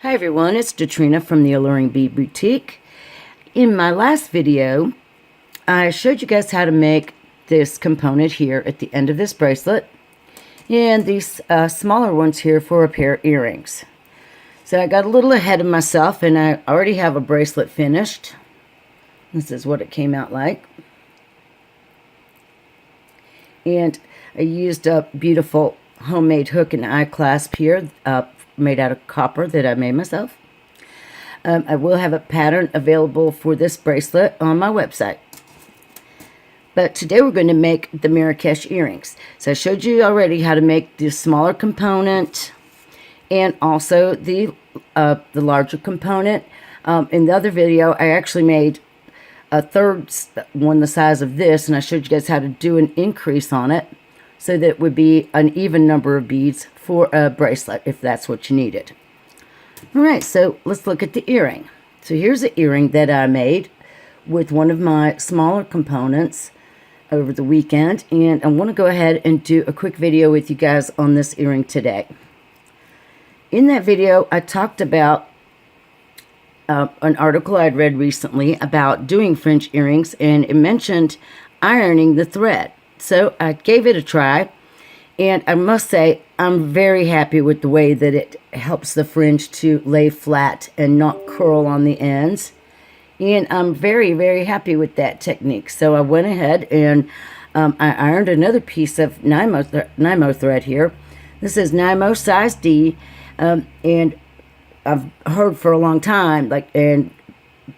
Hi everyone, it's Katrina from the Alluring Bead Boutique. In my last video, I showed you guys how to make this component here at the end of this bracelet and these smaller ones here for a pair of earrings. So I got a little ahead of myself and I already have a bracelet finished. This is what it came out like. And I used a beautiful homemade hook and eye clasp here made out of copper that I made myself. I will have a pattern available for this bracelet on my website. But today we're going to make the Marrakesh earrings. So I showed you already how to make the smaller component and also the larger component. In the other video, I actually made a third one the size of this, and I showed you guys how to do an increase on it so that it would be an even number of beads for a bracelet if that's what you needed. Alright, so let's look at the earring. So here's an earring that I made with one of my smaller components over the weekend, and I want to go ahead and do a quick video with you guys on this earring today. In that video, I talked about an article I'd read recently about doing French earrings, and it mentioned ironing the thread. So I gave it a try, and I must say I'm very happy with the way that it helps the fringe to lay flat and not curl on the ends. And I'm very, very happy with that technique. So I went ahead and I ironed another piece of Nymo thread here. This is Nymo size D, and I've heard for a long time, and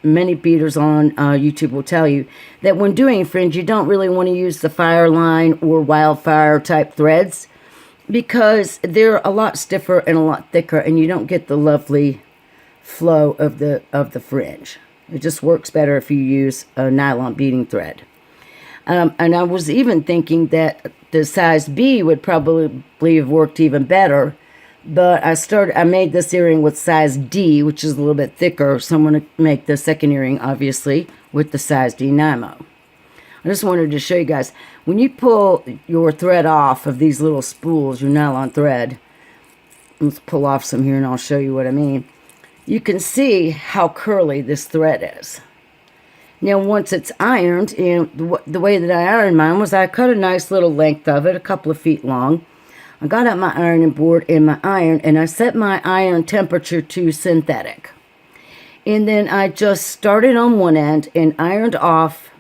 many beaders on YouTube will tell you that when doing fringe, you don't really want to use the fire line or wildfire type threads because they're a lot stiffer and a lot thicker, and you don't get the lovely flow of the fringe. It just works better if you use a nylon beading thread. And I was even thinking that the size B would probably have worked even better. But I made this earring with size D, which is a little bit thicker. So I'm going to make the second earring, obviously, with the size D Nymo. I just wanted to show you guys, when you pull your thread off of these little spools, your nylon thread, let's pull off some here and I'll show you what I mean. You can see how curly this thread is. Now, once it's ironed, and the way that I ironed mine was I cut a nice little length of it, a couple of feet long. I got out my ironing board and my iron, and I set my iron temperature to synthetic. And then I just started on one end and ironed off,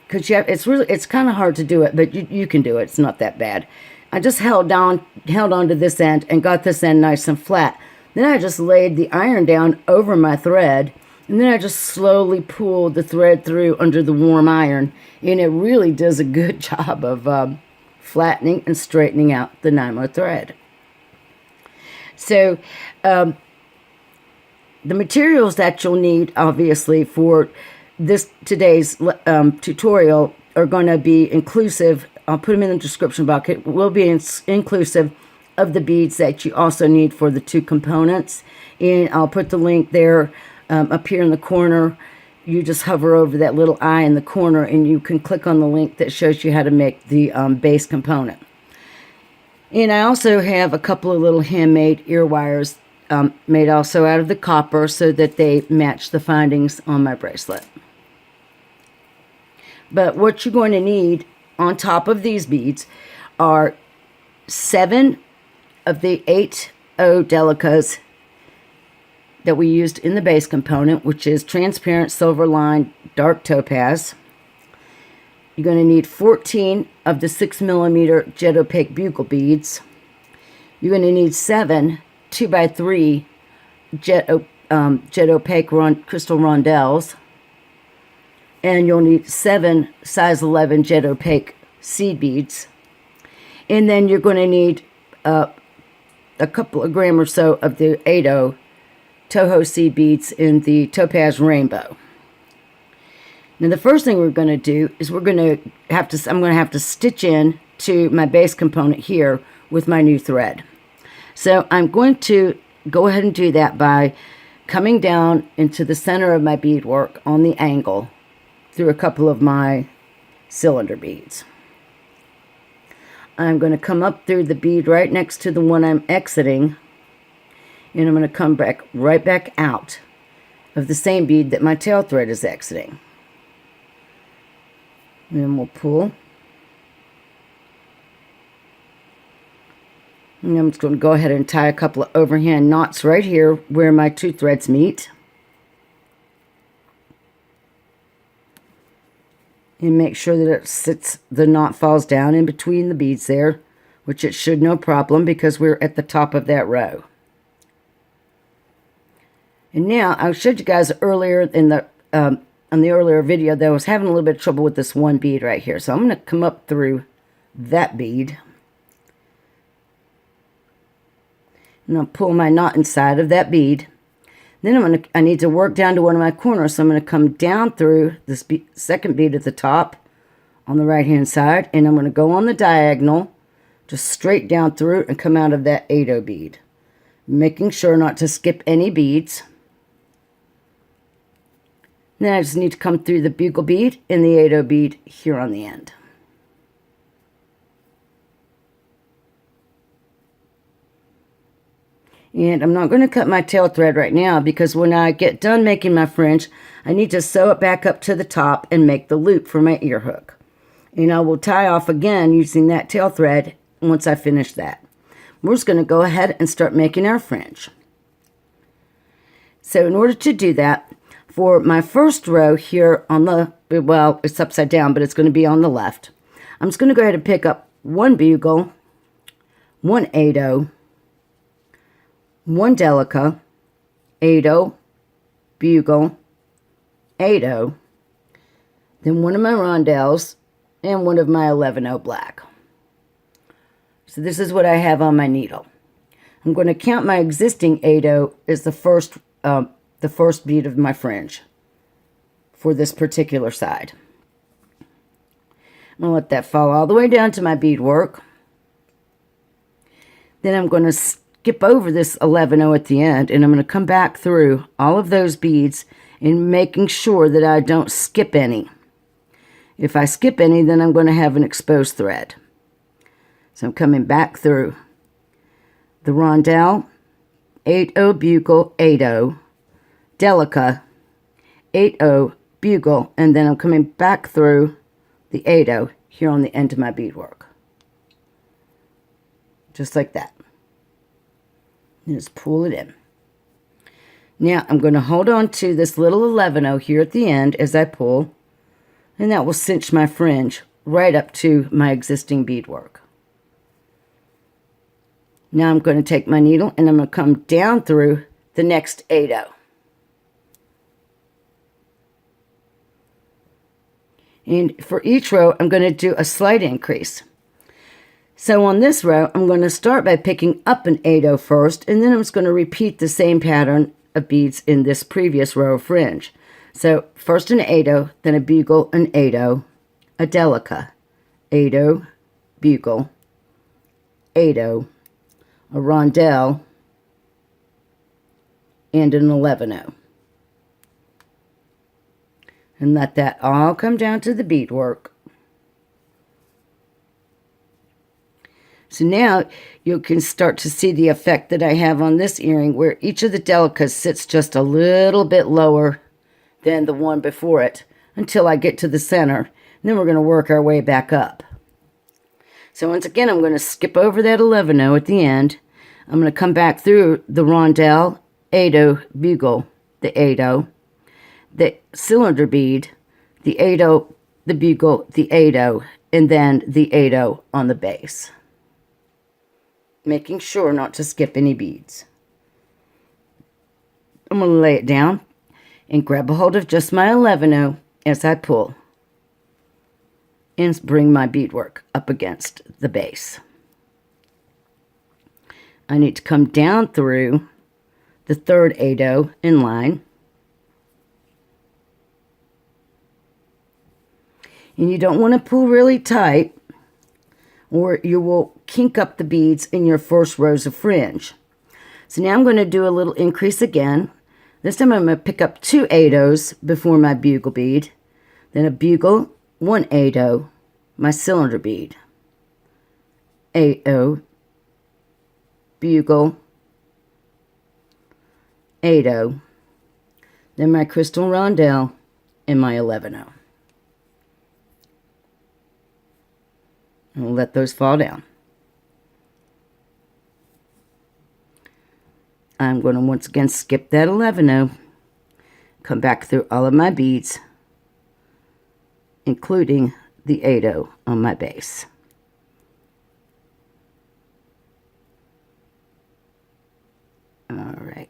because it's kind of hard to do it, but you can do it. It's not that bad. I just held on to this end and got this end nice and flat. Then I just laid the iron down over my thread, and then I just slowly pulled the thread through under the warm iron, and it really does a good job of flattening and straightening out the Nymo thread. So the materials that you'll need, obviously, for today's tutorial are going to be inclusive. I'll put them in the description box. It will be inclusive of the beads that you also need for the two components, and I'll put the link there up here in the corner. You just hover over that little eye in the corner and you can click on the link that shows you how to make the base component. And I also have a couple of little handmade ear wires made also out of the copper so that they match the findings on my bracelet. But what you're going to need on top of these beads are 7 of the 8O delicas that we used in the base component, which is transparent silver line dark topaz. You're going to need 14 of the 6mm jet opaque bugle beads. You're going to need 7 2x3 jet opaque crystal rondelles, and you'll need 7 size 11 jet opaque seed beads. And then you're going to need a couple of gram or so of the 8O Toho seed beads in the topaz rainbow. Now the first thing we're going to do is I'm going to have to stitch in to my base component here with my new thread. So I'm going to go ahead and do that by coming down into the center of my beadwork on the angle through a couple of my cylinder beads. I'm going to come up through the bead right next to the one I'm exiting And I'm going to come back right back out of the same bead that my tail thread is exiting. And then we'll pull. And I'm just going to go ahead and tie a couple of overhand knots right here where my two threads meet. And make sure that it sits, the knot falls down in between the beads there, which it should no problem because we're at the top of that row. And now I showed you guys earlier in the on the earlier video that I was having a little bit of trouble with this one bead right here. So I'm going to come up through that bead. And I'll pull my knot inside of that bead. Then I need to work down to one of my corners. So I'm going to come down through this second bead at the top on the right hand side. And I'm going to go on the diagonal, just straight down through and come out of that 8/0 bead. Making sure not to skip any beads. Then I just need to come through the bugle bead and the 8/0 bead here on the end. And I'm not going to cut my tail thread right now because when I get done making my fringe, I need to sew it back up to the top and make the loop for my ear hook. And I will tie off again using that tail thread once I finish that. We're just going to go ahead and start making our fringe. So in order to do that, for my first row here on the, well, it's upside down, but it's going to be on the left. I'm just going to go ahead and pick up one bugle, one 8/0, one delica, 8/0, bugle, 8/0, then one of my rondelles, and one of my 11/0 black. So this is what I have on my needle. I'm going to count my existing 8/0 as the first bead of my fringe for this particular side. I'm going to let that fall all the way down to my beadwork. Then I'm going to skip over this 11/0 at the end, and I'm going to come back through all of those beads and making sure that I don't skip any. If I skip any, then I'm going to have an exposed thread. So I'm coming back through the rondelle, 8/0 bugle, 8/0, delica, 8/0 bugle, and then I'm coming back through the 8/0 here on the end of my beadwork. Just like that. And just pull it in. Now I'm going to hold on to this little 11/0 here at the end as I pull, and that will cinch my fringe right up to my existing beadwork. Now I'm going to take my needle and I'm going to come down through the next 8/0. And for each row, I'm going to do a slight increase. So on this row, I'm going to start by picking up an 8/0 first, and then I'm just going to repeat the same pattern of beads in this previous row of fringe. So first an 8/0, then a bugle, an 8/0, a delica, 8/0, bugle, 8/0, a rondelle, and an 11/0. And let that all come down to the beadwork. So now you can start to see the effect that I have on this earring, where each of the delicas sits just a little bit lower than the one before it until I get to the center. And then we're going to work our way back up. So once again, I'm going to skip over that 11/0 at the end. I'm going to come back through the rondelle, 8/0 bugle, the 8/0, the cylinder bead, the 8/0, the bugle, the 8/0, and then the 8/0 on the base. Making sure not to skip any beads. I'm going to lay it down and grab a hold of just my 11/0 as I pull and bring my beadwork up against the base. I need to come down through the third 8/0 in line. And you don't want to pull really tight, or you will kink up the beads in your first rows of fringe. So now I'm going to do a little increase again. This time I'm going to pick up two 8/0s before my bugle bead, then a bugle, one 8/0, my cylinder bead, 8/0, bugle, 8-0, then my crystal rondelle, and my 11-0. And we'll let those fall down. I'm going to once again skip that 11-0, come back through all of my beads, including the 8-0 on my base. All right.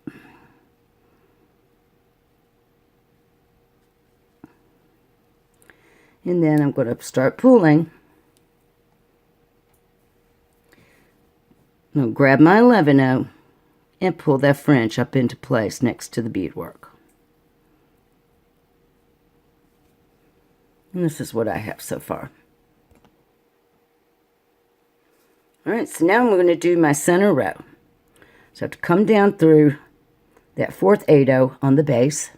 And then I'm going to start pulling. I'm going to grab my 11-0 and pull that fringe up into place next to the beadwork. And this is what I have so far. All right, so now I'm going to do my center row. So I have to come down through that 4th 8-0 on the base.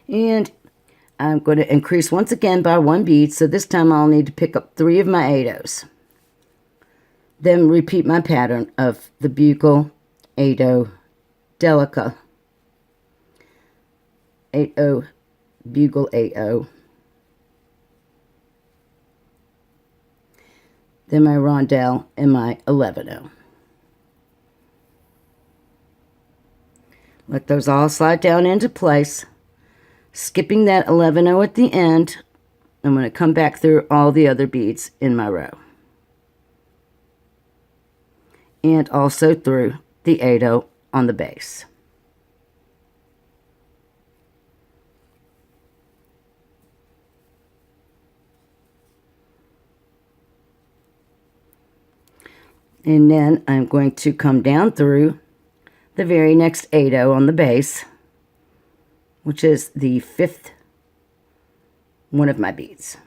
And I'm going to increase once again by 1 bead, so this time I'll need to pick up 3 of my 8-0s. Then repeat my pattern of the bugle, 8-0, delica, 8-0, bugle, 8-0. Then my rondelle and my 11-0. Let those all slide down into place. Skipping that 11-0 at the end, I'm going to come back through all the other beads in my row. And also through the 8-0 on the base. And then I'm going to come down through the very next 8-0 on the base, which is the 5th one of my beads.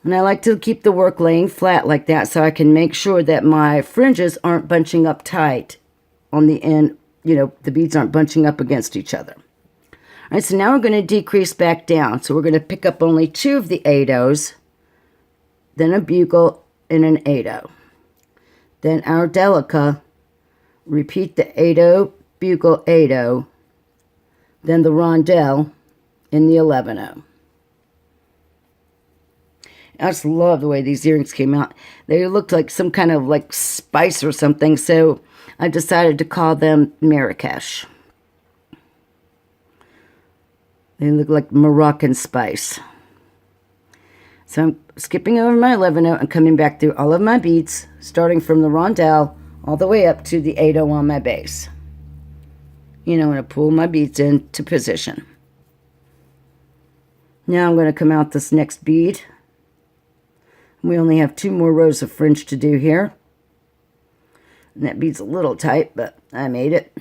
And I like to keep the work laying flat like that so I can make sure that my fringes aren't bunching up tight on the end. You know, the beads aren't bunching up against each other. All right, so now we're going to decrease back down. So we're going to pick up only 2 of the 8-0s, then a bugle and an 8-0. Then our delica, repeat the 8-0, bugle, 8-0, then the rondelle and the 11-0. I just love the way these earrings came out. They looked like some kind of like spice or something, so I decided to call them Marrakesh. They look like Moroccan spice. So I'm skipping over my 11-0 and coming back through all of my beads, starting from the rondelle all the way up to the 8-0 on my base. You know, I'm going to pull my beads into position. Now I'm going to come out this next bead. We only have 2 more rows of fringe to do here. And that bead's a little tight, but I made it.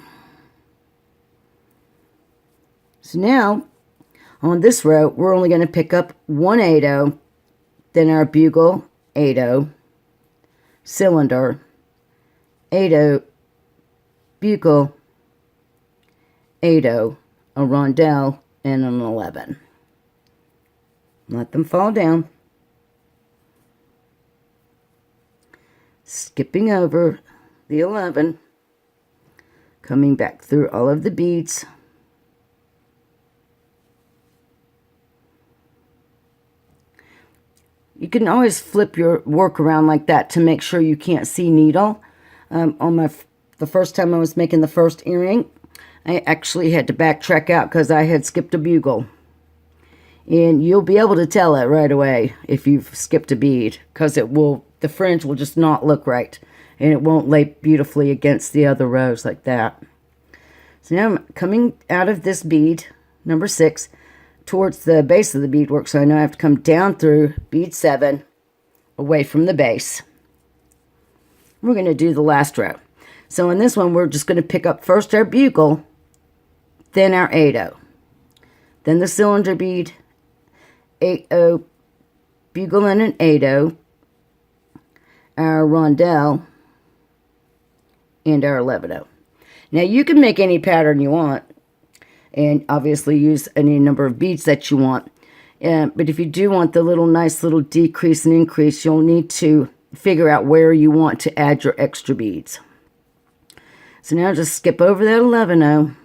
So now, on this row, we're only going to pick up 1 8-0, then our bugle, 8-0, cylinder, 8-0, bugle, 8-0, a rondelle, and an 11. Let them fall down. Skipping over the 11, coming back through all of the beads. You can always flip your work around like that to make sure you can't see needle. On the first time I was making the first earring, I actually had to backtrack out because I had skipped a bugle. And you'll be able to tell it right away if you've skipped a bead, because the fringe will just not look right, and it won't lay beautifully against the other rows like that. So now I'm coming out of this bead, number 6, towards the base of the beadwork, so I know I have to come down through bead 7, away from the base. We're going to do the last row. So in this one, we're just going to pick up first our bugle, then our 8-0, then the cylinder bead, 8-0, bugle and an 8-0, our rondelle, and our 11-0. Now you can make any pattern you want, and obviously use any number of beads that you want. But if you do want the nice little decrease and increase, you'll need to figure out where you want to add your extra beads. So now just skip over that 11-0.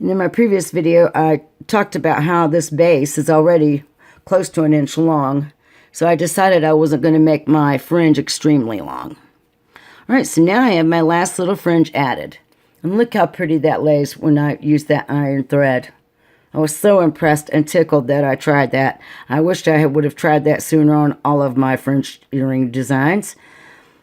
And in my previous video, I talked about how this base is already close to 1 inch long. So I decided I wasn't going to make my fringe extremely long. Alright, so now I have my last little fringe added. And look how pretty that lays when I use that iron thread. I was so impressed and tickled that I tried that. I wished I would have tried that sooner on all of my fringe earring designs.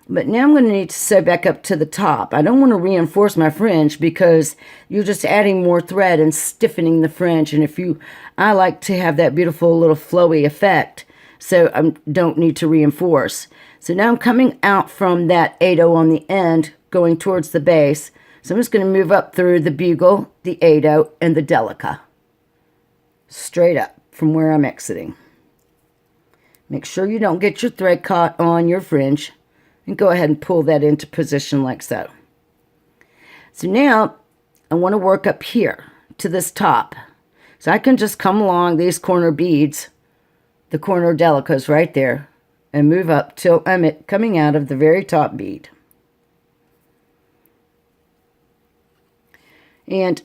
But now I'm going to need to sew back up to the top. I don't want to reinforce my fringe because you're just adding more thread and stiffening the fringe. And I like to have that beautiful little flowy effect, so I don't need to reinforce. So now I'm coming out from that 8-0 on the end, going towards the base. So I'm just going to move up through the bugle, the 8-0, and the delica. Straight up from where I'm exiting. Make sure you don't get your thread caught on your fringe. And go ahead and pull that into position like so. So now I want to work up here to this top. So I can just come along these corner beads, the corner delicas right there, and move up till I'm coming out of the very top bead. And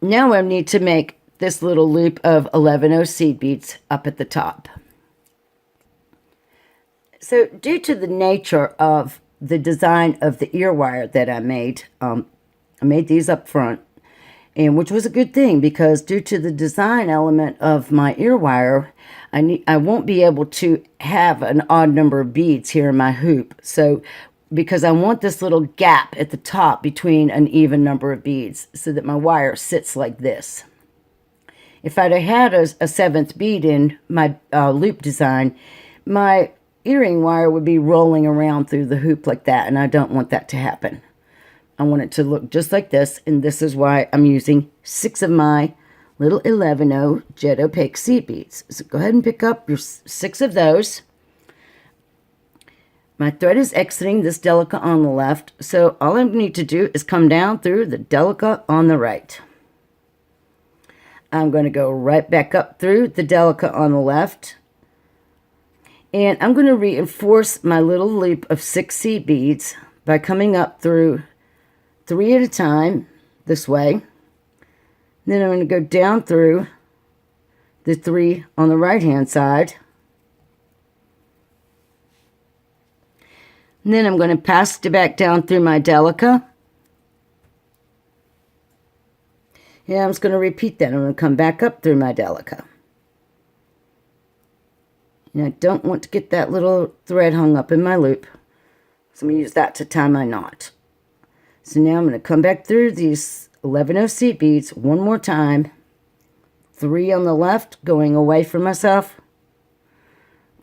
now I need to make this little loop of 11-0 seed beads up at the top. So due to the nature of the design of the ear wire that I made these up front, and which was a good thing because due to the design element of my ear wire, I won't be able to have an odd number of beads here in my hoop. So because I want this little gap at the top between an even number of beads so that my wire sits like this. If I'd have had a 7th bead in my loop design, my earring wire would be rolling around through the hoop like that, and I don't want that to happen. I want it to look just like this, and this is why I'm using 6 of my little 11-0 jet opaque seed beads. So go ahead and pick up your 6 of those. My thread is exiting this delica on the left, so all I need to do is come down through the delica on the right. I'm going to go right back up through the delica on the left. And I'm going to reinforce my little loop of 6 seed beads by coming up through 3 at a time this way. Then I'm going to go down through the 3 on the right hand side. And then I'm going to pass it back down through my delica. And I'm just going to repeat that. I'm going to come back up through my delica. And I don't want to get that little thread hung up in my loop. So I'm going to use that to tie my knot. So now I'm going to come back through these 11-0 seed beads one more time. 3 on the left, going away from myself.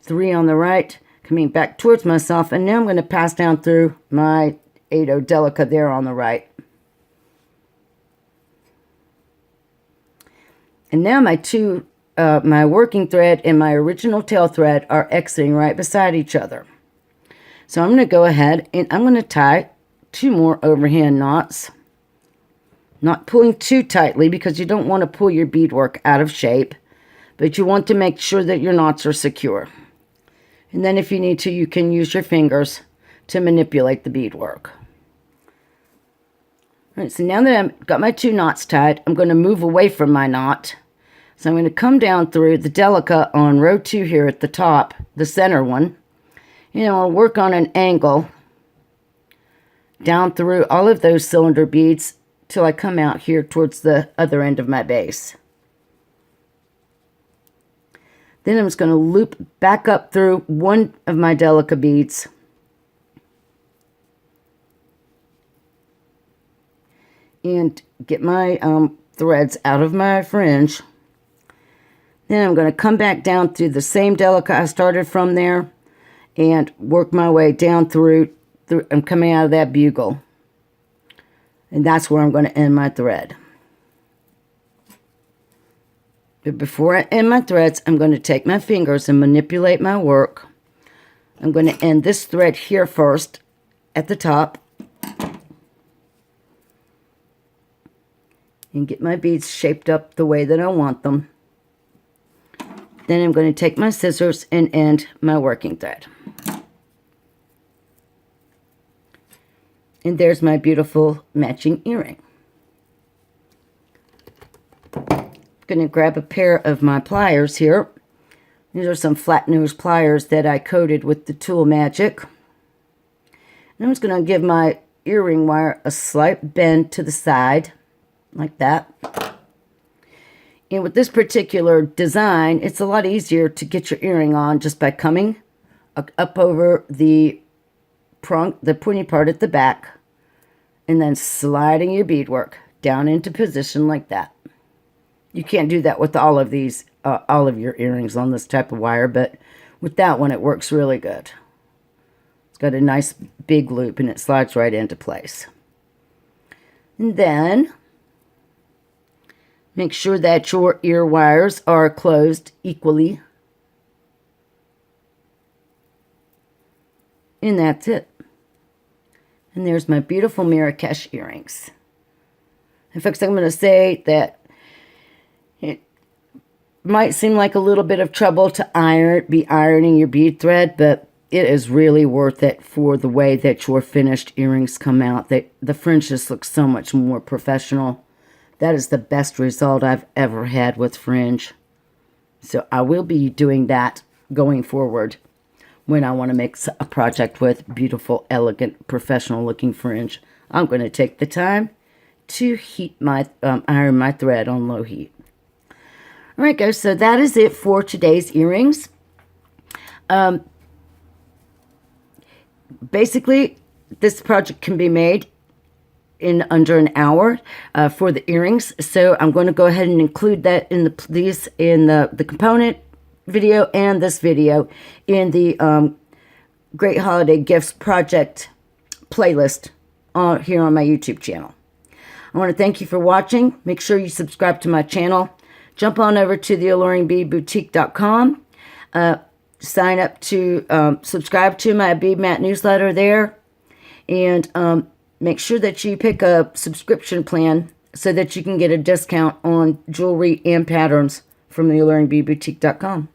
3 on the right, coming back towards myself. And now I'm going to pass down through my 8-0 delica there on the right. And now my working thread and my original tail thread are exiting right beside each other. So I'm going to go ahead and I'm going to tie 2 more overhand knots. Not pulling too tightly because you don't want to pull your beadwork out of shape, but you want to make sure that your knots are secure. And then if you need to, you can use your fingers to manipulate the beadwork. All right, so now that I've got my 2 knots tied, I'm going to move away from my knot. So I'm going to come down through the delica on row 2 here at the top, the center one. And I'll work on an angle down through all of those cylinder beads till I come out here towards the other end of my base. Then I'm just going to loop back up through one of my delica beads. And get my threads out of my fringe. Then I'm going to come back down through the same delica I started from there and work my way down through. I'm coming out of that bugle. And that's where I'm going to end my thread. But before I end my threads, I'm going to take my fingers and manipulate my work. I'm going to end this thread here first at the top. And get my beads shaped up the way that I want them. Then I'm going to take my scissors and end my working thread. And there's my beautiful matching earring. I'm going to grab a pair of my pliers here. These are some flat nose pliers that I coated with the Tool Magic. And I'm just going to give my earring wire a slight bend to the side, like that. And with this particular design, it's a lot easier to get your earring on just by coming up over the pointy part at the back, and then sliding your beadwork down into position like that. You can't do that with all of these, all of your earrings on this type of wire, but with that one, it works really good. It's got a nice big loop, and it slides right into place. And then make sure that your ear wires are closed equally. And that's it. And there's my beautiful Marrakesh earrings. In fact, I'm going to say that it might seem like a little bit of trouble to be ironing your bead thread, but it is really worth it for the way that your finished earrings come out. The fringe just looks so much more professional. That is the best result I've ever had with fringe. So I will be doing that going forward when I want to make a project with beautiful, elegant, professional-looking fringe. I'm going to take the time to heat my iron my thread on low heat. All right, guys, so that is it for today's earrings. Basically, this project can be made in under an hour for the earrings. So I'm going to go ahead and include that in the component video and this video in the Great Holiday Gifts Project playlist here on my YouTube channel. I want to thank you for watching. Make sure you subscribe to my channel. Jump on over to the AlluringBeadBoutique.com. Sign up to subscribe to my Bead Mat newsletter there. And make sure that you pick a subscription plan so that you can get a discount on jewelry and patterns from the AlluringBeadBoutique.com.